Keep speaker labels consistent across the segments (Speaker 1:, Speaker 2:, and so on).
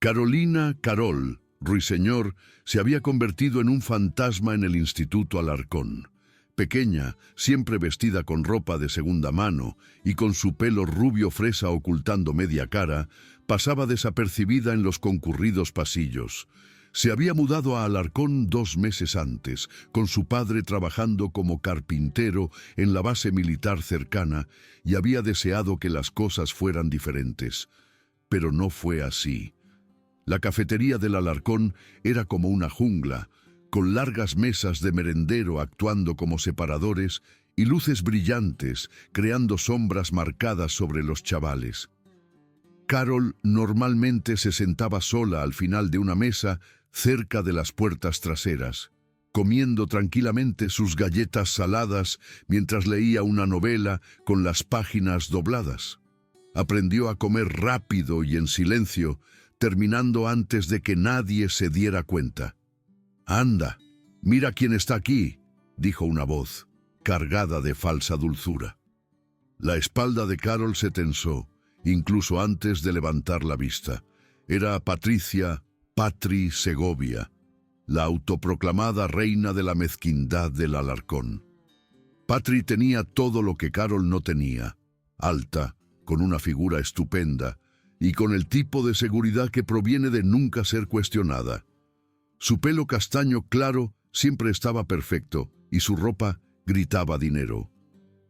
Speaker 1: Carolina Carol Ruiseñor se había convertido en un fantasma en el Instituto Alarcón. Pequeña, siempre vestida con ropa de segunda mano y con su pelo rubio fresa ocultando media cara, pasaba desapercibida en los concurridos pasillos. Se había mudado a Alarcón 2 meses antes, con su padre trabajando como carpintero en la base militar cercana, y había deseado que las cosas fueran diferentes. Pero no fue así. La cafetería del Alarcón era como una jungla, con largas mesas de merendero actuando como separadores y luces brillantes, creando sombras marcadas sobre los chavales. Carol normalmente se sentaba sola al final de una mesa, cerca de las puertas traseras, comiendo tranquilamente sus galletas saladas mientras leía una novela con las páginas dobladas. Aprendió a comer rápido y en silencio, terminando antes de que nadie se diera cuenta. «Anda, mira quién está aquí», dijo una voz, cargada de falsa dulzura. La espalda de Carol se tensó, incluso antes de levantar la vista. Era Patricia Patri Segovia, la autoproclamada reina de la mezquindad del Alarcón. Patri tenía todo lo que Carol no tenía: alta, con una figura estupenda y con el tipo de seguridad que proviene de nunca ser cuestionada. Su pelo castaño claro siempre estaba perfecto y su ropa gritaba dinero.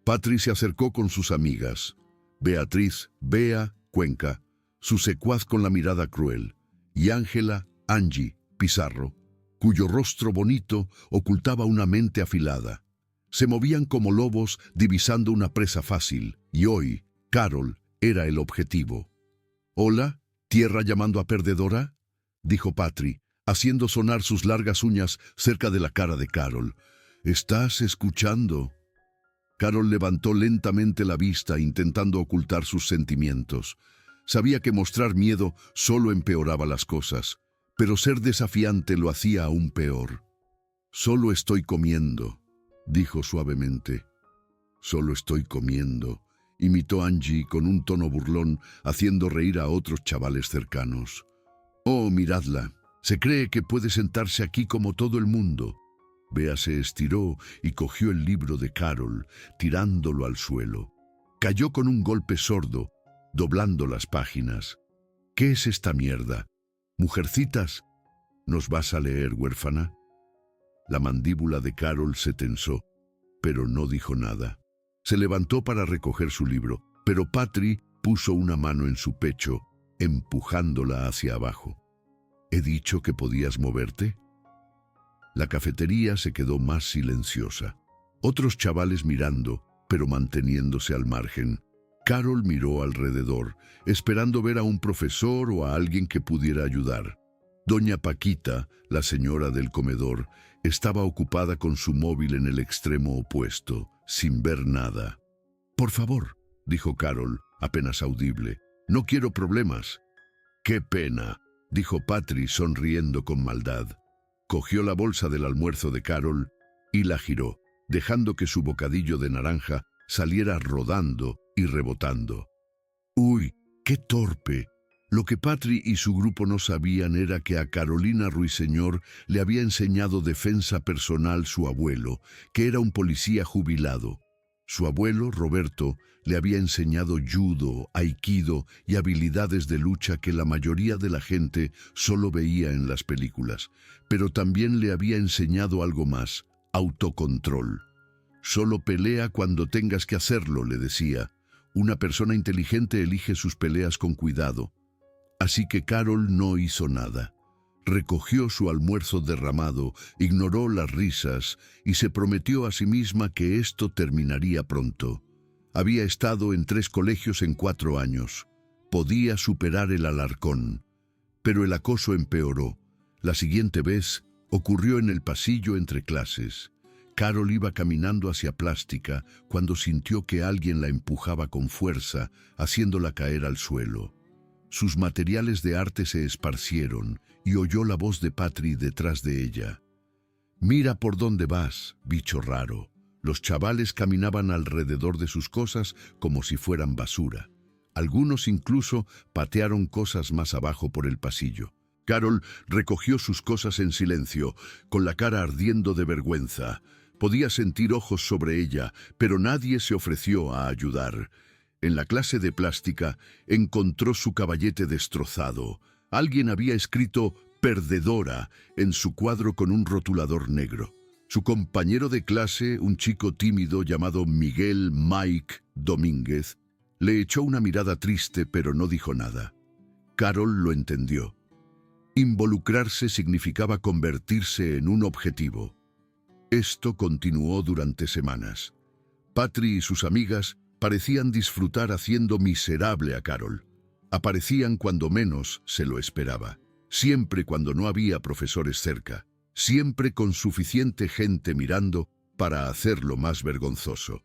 Speaker 1: Patri se acercó con sus amigas, Beatriz, Bea, Cuenca, su secuaz con la mirada cruel, y Ángela, Angie, Pizarro, cuyo rostro bonito ocultaba una mente afilada. Se movían como lobos divisando una presa fácil, y hoy Carol era el objetivo. «Hola, tierra llamando a perdedora», dijo Patri, haciendo sonar sus largas uñas cerca de la cara de Carol. «¿Estás escuchando?» Carol levantó lentamente la vista intentando ocultar sus sentimientos. Sabía que mostrar miedo solo empeoraba las cosas, pero ser desafiante lo hacía aún peor. «Solo estoy comiendo», dijo suavemente. «Solo estoy comiendo», imitó Angie con un tono burlón, haciendo reír a otros chavales cercanos. «Oh, miradla. Se cree que puede sentarse aquí como todo el mundo». Bea se estiró y cogió el libro de Carol, tirándolo al suelo. Cayó con un golpe sordo, doblando las páginas. «¿Qué es esta mierda? Mujercitas, ¿nos vas a leer, huérfana?» La mandíbula de Carol se tensó, pero no dijo nada. Se levantó para recoger su libro, pero Patri puso una mano en su pecho, empujándola hacia abajo. «¿He dicho que podías moverte?» La cafetería se quedó más silenciosa. Otros chavales mirando, pero manteniéndose al margen. Carol miró alrededor, esperando ver a un profesor o a alguien que pudiera ayudar. Doña Paquita, la señora del comedor, estaba ocupada con su móvil en el extremo opuesto, sin ver nada. «Por favor», dijo Carol, apenas audible, «no quiero problemas». «Qué pena», dijo Patri sonriendo con maldad. Cogió la bolsa del almuerzo de Carol y la giró, dejando que su bocadillo de naranja saliera rodando y rebotando. «Uy, qué torpe». Lo que Patri y su grupo no sabían era que a Carolina Ruiseñor le había enseñado defensa personal su abuelo, que era un policía jubilado. Su abuelo, Roberto, le había enseñado judo, aikido y habilidades de lucha que la mayoría de la gente solo veía en las películas, pero también le había enseñado algo más: autocontrol. «Solo pelea cuando tengas que hacerlo», le decía. «Una persona inteligente elige sus peleas con cuidado». Así que Carol no hizo nada. Recogió su almuerzo derramado, ignoró las risas y se prometió a sí misma que esto terminaría pronto. Había estado en 3 colegios en 4 años. Podía superar el Alarcón. Pero el acoso empeoró. La siguiente vez ocurrió en el pasillo entre clases. Carol iba caminando hacia Plástica cuando sintió que alguien la empujaba con fuerza, haciéndola caer al suelo. Sus materiales de arte se esparcieron y oyó la voz de Patri detrás de ella. «Mira por dónde vas, bicho raro». Los chavales caminaban alrededor de sus cosas como si fueran basura. Algunos incluso patearon cosas más abajo por el pasillo. Carol recogió sus cosas en silencio, con la cara ardiendo de vergüenza. Podía sentir ojos sobre ella, pero nadie se ofreció a ayudar. En la clase de plástica encontró su caballete destrozado. Alguien había escrito «perdedora» en su cuadro con un rotulador negro. Su compañero de clase, un chico tímido llamado Mike Domínguez, le echó una mirada triste, pero no dijo nada. Carol lo entendió. Involucrarse significaba convertirse en un objetivo. Esto continuó durante semanas. Patri y sus amigas parecían disfrutar haciendo miserable a Carol. Aparecían cuando menos se lo esperaba, siempre cuando no había profesores cerca, siempre con suficiente gente mirando para hacerlo más vergonzoso.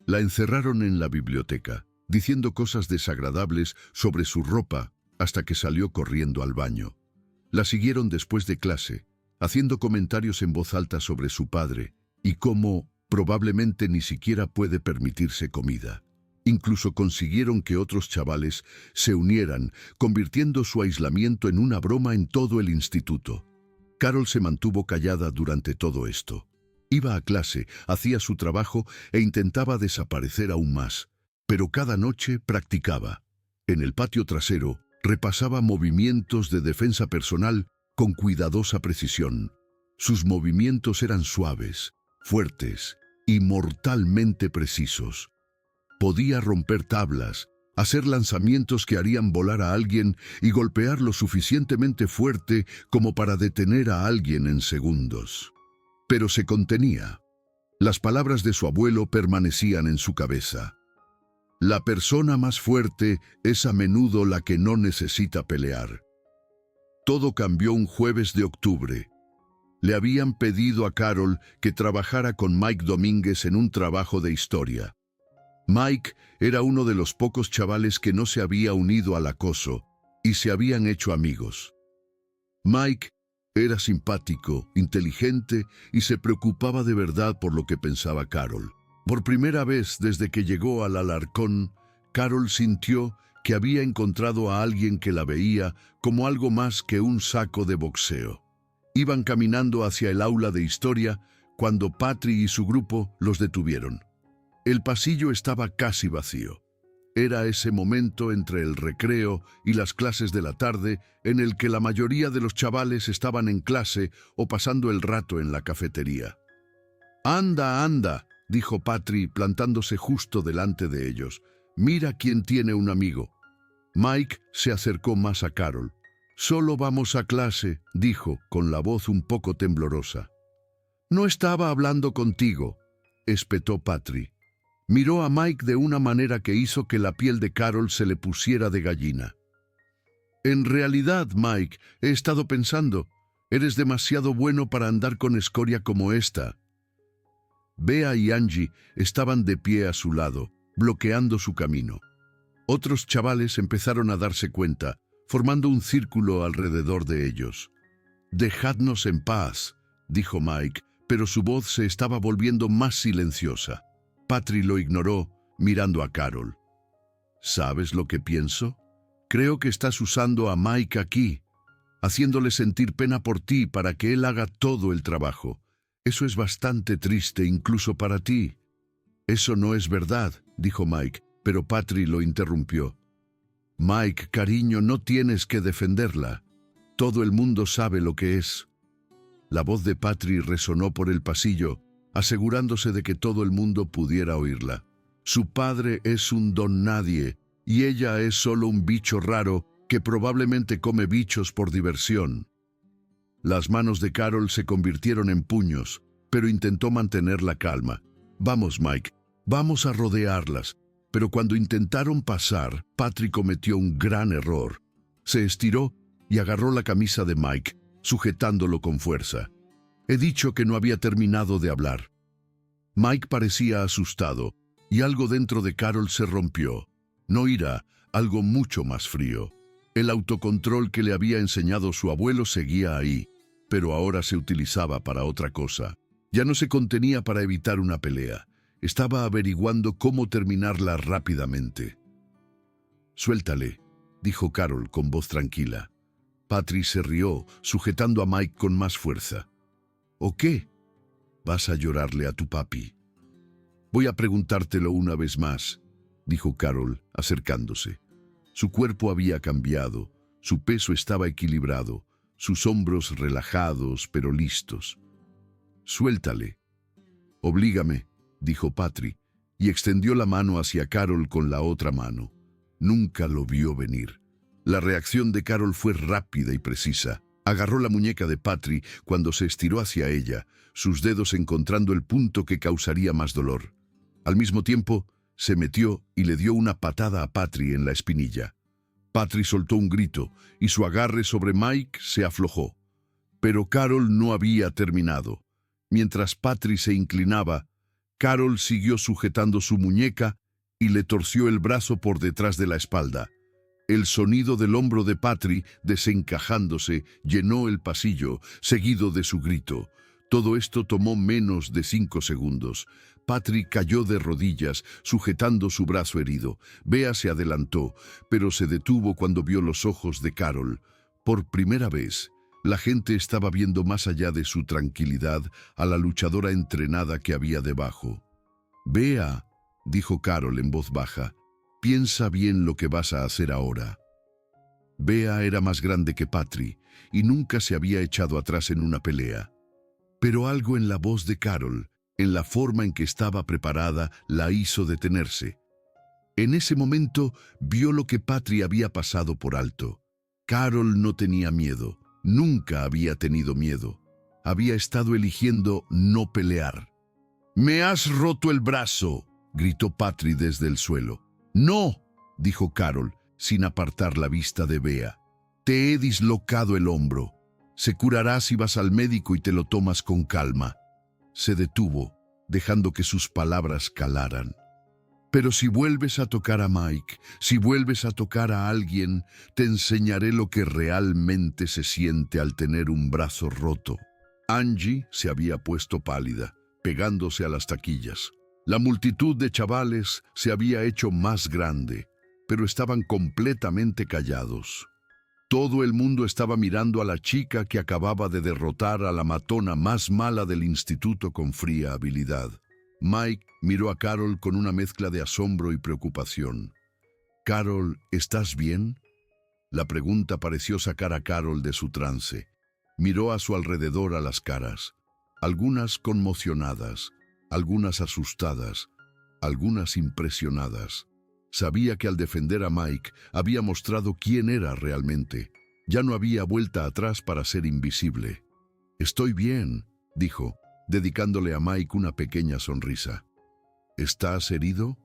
Speaker 1: La encerraron en la biblioteca, diciendo cosas desagradables sobre su ropa hasta que salió corriendo al baño. La siguieron después de clase, haciendo comentarios en voz alta sobre su padre y cómo probablemente ni siquiera puede permitirse comida. Incluso consiguieron que otros chavales se unieran, convirtiendo su aislamiento en una broma en todo el instituto. Carol se mantuvo callada durante todo esto. Iba a clase, hacía su trabajo e intentaba desaparecer aún más. Pero cada noche practicaba. En el patio trasero, repasaba movimientos de defensa personal con cuidadosa precisión. Sus movimientos eran suaves, fuertes y mortalmente precisos. Podía romper tablas, hacer lanzamientos que harían volar a alguien y golpear lo suficientemente fuerte como para detener a alguien en segundos. Pero se contenía. Las palabras de su abuelo permanecían en su cabeza. La persona más fuerte es a menudo la que no necesita pelear. Todo cambió un jueves de octubre. Le habían pedido a Carol que trabajara con Mike Domínguez en un trabajo de historia. Mike era uno de los pocos chavales que no se había unido al acoso y se habían hecho amigos. Mike era simpático, inteligente y se preocupaba de verdad por lo que pensaba Carol. Por primera vez desde que llegó al Alarcón, Carol sintió que había encontrado a alguien que la veía como algo más que un saco de boxeo. Iban caminando hacia el aula de historia cuando Patri y su grupo los detuvieron. El pasillo estaba casi vacío. Era ese momento entre el recreo y las clases de la tarde en el que la mayoría de los chavales estaban en clase o pasando el rato en la cafetería. «Anda, anda», dijo Patri plantándose justo delante de ellos. «Mira quién tiene un amigo». Mike se acercó más a Carol. «Solo vamos a clase», dijo, con la voz un poco temblorosa. «No estaba hablando contigo», espetó Patri. Miró a Mike de una manera que hizo que la piel de Carol se le pusiera de gallina. «En realidad, Mike, he estado pensando, eres demasiado bueno para andar con escoria como esta». Bea y Angie estaban de pie a su lado, bloqueando su camino. Otros chavales empezaron a darse cuenta, formando un círculo alrededor de ellos. «Dejadnos en paz», dijo Mike, pero su voz se estaba volviendo más silenciosa. Patri lo ignoró, mirando a Carol. «¿Sabes lo que pienso? Creo que estás usando a Mike aquí, haciéndole sentir pena por ti para que él haga todo el trabajo. Eso es bastante triste incluso para ti». «Eso no es verdad», dijo Mike, pero Patri lo interrumpió. «Mike, cariño, no tienes que defenderla. Todo el mundo sabe lo que es». La voz de Patri resonó por el pasillo, asegurándose de que todo el mundo pudiera oírla. Su padre es un don nadie, y ella es solo un bicho raro que probablemente come bichos por diversión. Las manos de Carol se convirtieron en puños, pero intentó mantener la calma. «Vamos, Mike, vamos a rodearlas». Pero cuando intentaron pasar, Patri cometió un gran error. Se estiró y agarró la camisa de Mike, sujetándolo con fuerza. He dicho que no había terminado de hablar. Mike parecía asustado, y algo dentro de Carol se rompió. No ira, algo mucho más frío. El autocontrol que le había enseñado su abuelo seguía ahí, pero ahora se utilizaba para otra cosa. Ya no se contenía para evitar una pelea. Estaba averiguando cómo terminarla rápidamente. Suéltale, dijo Carol con voz tranquila. Patri se rió, sujetando a Mike con más fuerza. ¿O qué? ¿Vas a llorarle a tu papi? Voy a preguntártelo una vez más, dijo Carol, acercándose. Su cuerpo había cambiado, su peso estaba equilibrado, sus hombros relajados pero listos. Suéltale. Oblígame, dijo Patri, y extendió la mano hacia Carol con la otra mano. Nunca lo vio venir. La reacción de Carol fue rápida y precisa. Agarró la muñeca de Patri cuando se estiró hacia ella, sus dedos encontrando el punto que causaría más dolor. Al mismo tiempo, se metió y le dio una patada a Patri en la espinilla. Patri soltó un grito y su agarre sobre Mike se aflojó. Pero Carol no había terminado. Mientras Patri se inclinaba, Carol siguió sujetando su muñeca y le torció el brazo por detrás de la espalda. El sonido del hombro de Patri desencajándose llenó el pasillo, seguido de su grito. Todo esto tomó menos de 5 segundos. Patri cayó de rodillas, sujetando su brazo herido. Bea se adelantó, pero se detuvo cuando vio los ojos de Carol. Por primera vez, la gente estaba viendo más allá de su tranquilidad a la luchadora entrenada que había debajo. «Bea», dijo Carol en voz baja, «piensa bien lo que vas a hacer ahora». Bea era más grande que Patri y nunca se había echado atrás en una pelea. Pero algo en la voz de Carol, en la forma en que estaba preparada, la hizo detenerse. En ese momento vio lo que Patri había pasado por alto. Carol no tenía miedo, nunca había tenido miedo. Había estado eligiendo no pelear. «¡Me has roto el brazo!», gritó Patri desde el suelo. «No», dijo Carol, sin apartar la vista de Bea. «Te he dislocado el hombro. Se curará si vas al médico y te lo tomas con calma». Se detuvo, dejando que sus palabras calaran. «Pero si vuelves a tocar a Mike, si vuelves a tocar a alguien, te enseñaré lo que realmente se siente al tener un brazo roto». Angie se había puesto pálida, pegándose a las taquillas. La multitud de chavales se había hecho más grande, pero estaban completamente callados. Todo el mundo estaba mirando a la chica que acababa de derrotar a la matona más mala del instituto con fría habilidad. Mike miró a Carol con una mezcla de asombro y preocupación. «Carol, ¿estás bien?». La pregunta pareció sacar a Carol de su trance. Miró a su alrededor a las caras, algunas conmocionadas, algunas asustadas, algunas impresionadas. Sabía que al defender a Mike había mostrado quién era realmente. Ya no había vuelta atrás para ser invisible. «Estoy bien», dijo, dedicándole a Mike una pequeña sonrisa. «¿Estás herido?».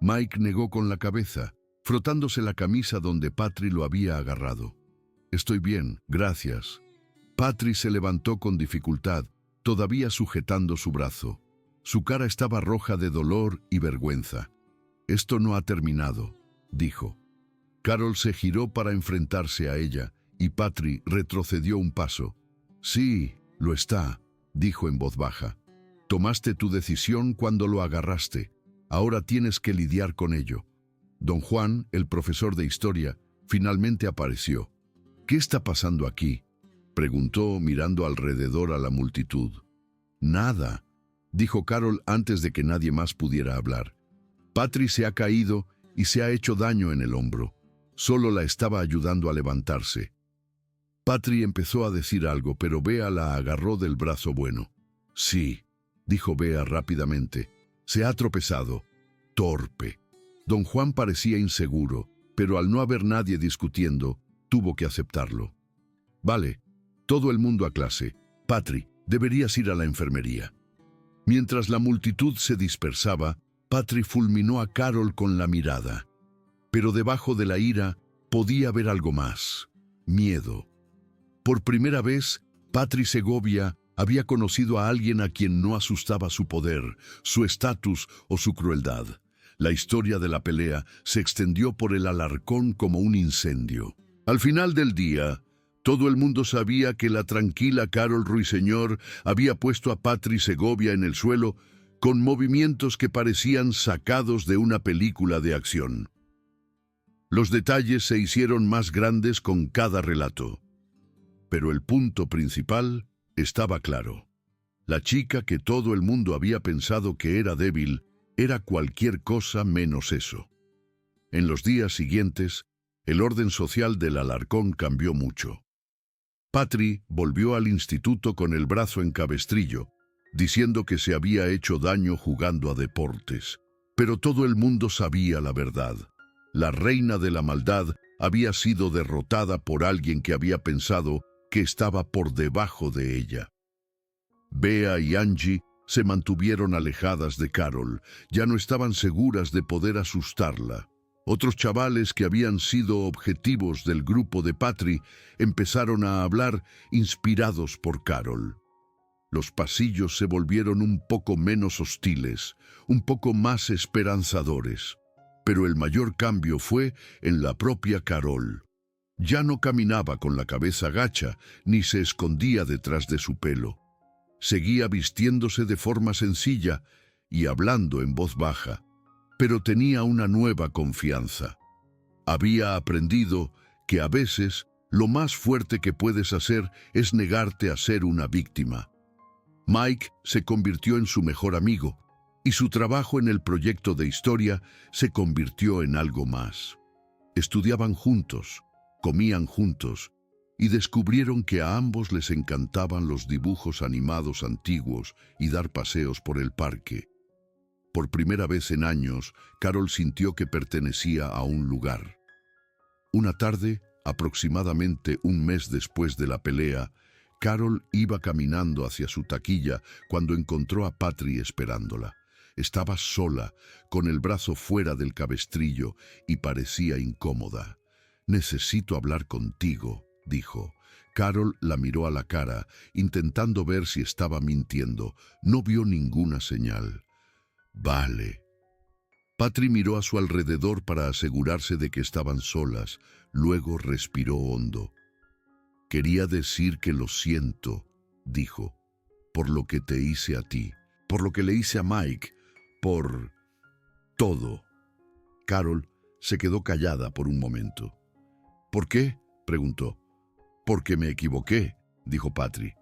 Speaker 1: Mike negó con la cabeza, frotándose la camisa donde Patri lo había agarrado. «Estoy bien, gracias». Patri se levantó con dificultad, todavía sujetando su brazo. Su cara estaba roja de dolor y vergüenza. «Esto no ha terminado», dijo. Carol se giró para enfrentarse a ella y Patri retrocedió un paso. «Sí, lo está», dijo en voz baja. «Tomaste tu decisión cuando lo agarraste. Ahora tienes que lidiar con ello». Don Juan, el profesor de historia, finalmente apareció. «¿Qué está pasando aquí?», preguntó mirando alrededor a la multitud. «Nada», dijo Carol antes de que nadie más pudiera hablar. «Patri se ha caído y se ha hecho daño en el hombro. Solo la estaba ayudando a levantarse». Patri empezó a decir algo, pero Bea la agarró del brazo bueno. «Sí», dijo Bea rápidamente. «Se ha tropezado. Torpe». Don Juan parecía inseguro, pero al no haber nadie discutiendo, tuvo que aceptarlo. «Vale, todo el mundo a clase. Patri, deberías ir a la enfermería». Mientras la multitud se dispersaba, Patri fulminó a Carol con la mirada. Pero debajo de la ira podía haber algo más: miedo. Por primera vez, Patri Segovia había conocido a alguien a quien no asustaba su poder, su estatus o su crueldad. La historia de la pelea se extendió por el Alarcón como un incendio. Al final del día, todo el mundo sabía que la tranquila Carol Ruiseñor había puesto a Patri Segovia en el suelo con movimientos que parecían sacados de una película de acción. Los detalles se hicieron más grandes con cada relato. Pero el punto principal estaba claro. La chica que todo el mundo había pensado que era débil era cualquier cosa menos eso. En los días siguientes, el orden social del Alarcón cambió mucho. Patri volvió al instituto con el brazo en cabestrillo, diciendo que se había hecho daño jugando a deportes. Pero todo el mundo sabía la verdad. La reina de la maldad había sido derrotada por alguien que había pensado que estaba por debajo de ella. Bea y Angie se mantuvieron alejadas de Carol, ya no estaban seguras de poder asustarla. Otros chavales que habían sido objetivos del grupo de Patri empezaron a hablar inspirados por Carol. Los pasillos se volvieron un poco menos hostiles, un poco más esperanzadores. Pero el mayor cambio fue en la propia Carol. Ya no caminaba con la cabeza gacha, ni se escondía detrás de su pelo. Seguía vistiéndose de forma sencilla y hablando en voz baja, pero tenía una nueva confianza. Había aprendido que a veces lo más fuerte que puedes hacer es negarte a ser una víctima. Mike se convirtió en su mejor amigo, y su trabajo en el proyecto de historia se convirtió en algo más. Estudiaban juntos, comían juntos, y descubrieron que a ambos les encantaban los dibujos animados antiguos y dar paseos por el parque. Por primera vez en años, Carol sintió que pertenecía a un lugar. Una tarde, aproximadamente un mes después de la pelea, Carol iba caminando hacia su taquilla cuando encontró a Patri esperándola. Estaba sola, con el brazo fuera del cabestrillo, y parecía incómoda. «Necesito hablar contigo», dijo. Carol la miró a la cara, intentando ver si estaba mintiendo. No vio ninguna señal. «Vale». Patri miró a su alrededor para asegurarse de que estaban solas. Luego respiró hondo. «Quería decir que lo siento», dijo, «por lo que te hice a ti, por lo que le hice a Mike, por todo». Carol se quedó callada por un momento. «¿Por qué?», preguntó. «Porque me equivoqué», dijo Patri.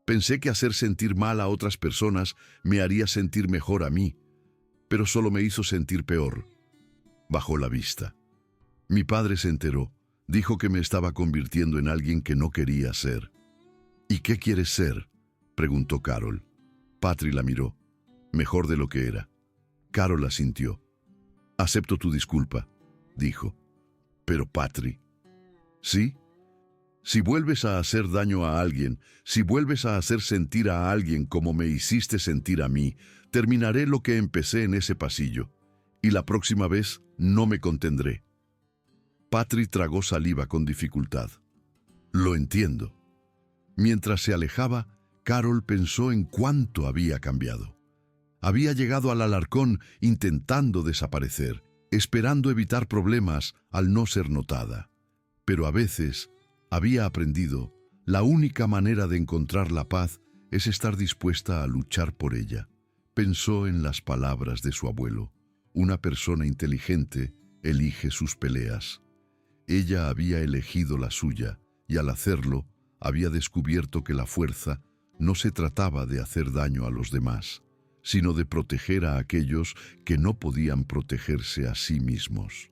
Speaker 1: «Pensé que hacer sentir mal a otras personas me haría sentir mejor a mí, pero solo me hizo sentir peor». Bajó la vista. «Mi padre se enteró. Dijo que me estaba convirtiendo en alguien que no quería ser». «¿Y qué quieres ser?», preguntó Carol. Patri la miró. «Mejor de lo que era». Carol asintió. «Acepto tu disculpa», dijo. «Pero Patri». «¿Sí? Si vuelves a hacer daño a alguien, si vuelves a hacer sentir a alguien como me hiciste sentir a mí, terminaré lo que empecé en ese pasillo. Y la próxima vez no me contendré». Patri tragó saliva con dificultad. «Lo entiendo». Mientras se alejaba, Carol pensó en cuánto había cambiado. Había llegado al Alarcón intentando desaparecer, esperando evitar problemas al no ser notada. Pero a veces había aprendido, la única manera de encontrar la paz es estar dispuesta a luchar por ella. Pensó en las palabras de su abuelo. Una persona inteligente elige sus peleas. Ella había elegido la suya, y al hacerlo, había descubierto que la fuerza no se trataba de hacer daño a los demás, sino de proteger a aquellos que no podían protegerse a sí mismos.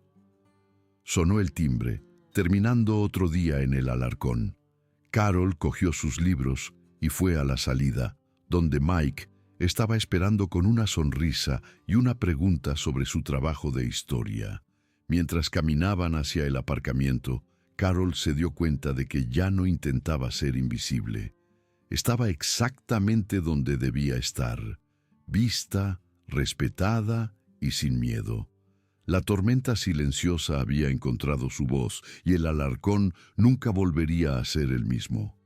Speaker 1: Sonó el timbre, terminando otro día en el Alarcón. Carol cogió sus libros y fue a la salida, donde Mike estaba esperando con una sonrisa y una pregunta sobre su trabajo de historia. Mientras caminaban hacia el aparcamiento, Carol se dio cuenta de que ya no intentaba ser invisible. Estaba exactamente donde debía estar, vista, respetada y sin miedo. La tormenta silenciosa había encontrado su voz y el Alarcón nunca volvería a ser el mismo.